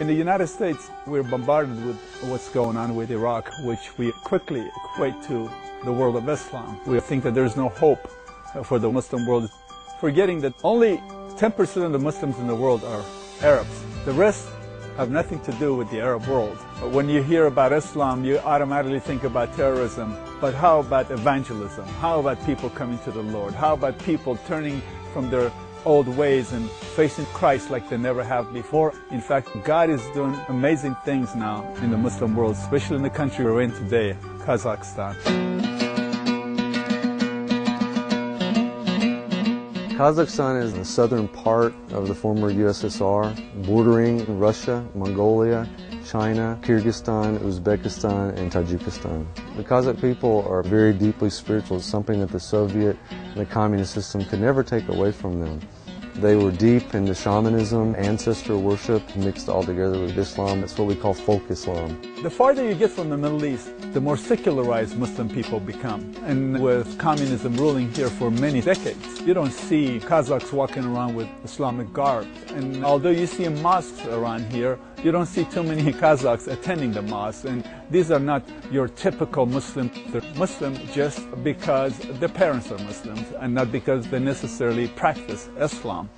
In the United States, we're bombarded with what's going on with Iraq, which we quickly equate to the world of Islam. We think that there's no hope for the Muslim world, forgetting that only 10% of the Muslims in the world are Arabs. The rest have nothing to do with the Arab world. But when you hear about Islam, you automatically think about terrorism. But how about evangelism? How about people coming to the Lord? How about people turning from their old ways and facing Christ like they never have before? In fact, God is doing amazing things now in the Muslim world, especially in the country we're in today, Kazakhstan. Kazakhstan is the southern part of the former USSR, bordering Russia, Mongolia, China, Kyrgyzstan, Uzbekistan, and Tajikistan. The Kazakh people are very deeply spiritual. It's something that the Soviet and the communist system could never take away from them. They were deep into shamanism, ancestor worship, mixed all together with Islam. It's what we call folk Islam. The farther you get from the Middle East, the more secularized Muslim people become. And with communism ruling here for many decades, you don't see Kazakhs walking around with Islamic garb. And although you see mosques around here, you don't see too many Kazakhs attending the mosque. And these are not your typical Muslim. They're Muslim just because their parents are Muslims and not because they necessarily practice Islam.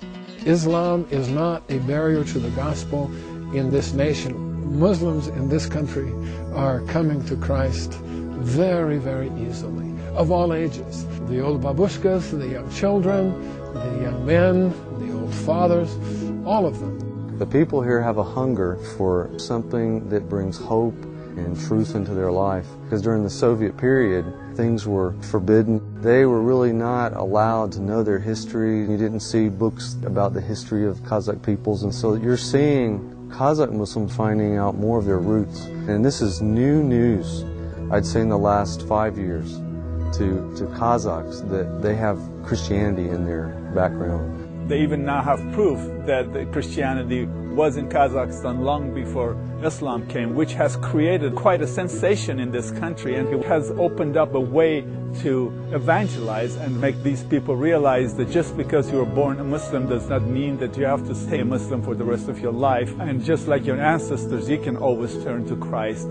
Islam is not a barrier to the gospel in this nation. Muslims in this country are coming to Christ very, very easily, of all ages. The old babushkas, the young children, the young men, the old fathers, all of them. The people here have a hunger for something that brings hope and truth into their life. Because during the Soviet period, things were forbidden. They were really not allowed to know their history. You didn't see books about the history of Kazakh peoples. And so you're seeing Kazakh Muslims finding out more of their roots. And this is new news, I'd say in the last 5 years, to Kazakhs, that they have Christianity in their background. They even now have proof that the Christianity was in Kazakhstan long before Islam came, which has created quite a sensation in this country, and it has opened up a way to evangelize and make these people realize that just because you were born a Muslim does not mean that you have to stay a Muslim for the rest of your life. And just like your ancestors, you can always turn to Christ.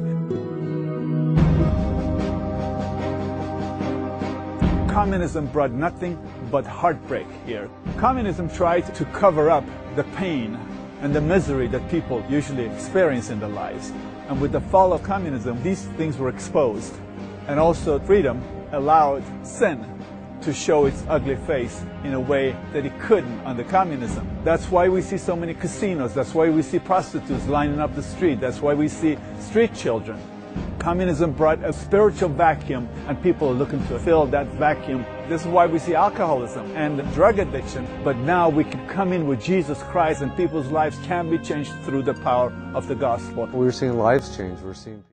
Communism brought nothing but heartbreak here. Communism tried to cover up the pain and the misery that people usually experience in their lives. And with the fall of communism, these things were exposed. And also freedom allowed sin to show its ugly face in a way that it couldn't under communism. That's why we see so many casinos. That's why we see prostitutes lining up the street. That's why we see street children. Communism brought a spiritual vacuum, and people are looking to fill that vacuum. This is why we see alcoholism and drug addiction. But now we can come in with Jesus Christ, and people's lives can be changed through the power of the gospel. We're seeing lives change. We're seeing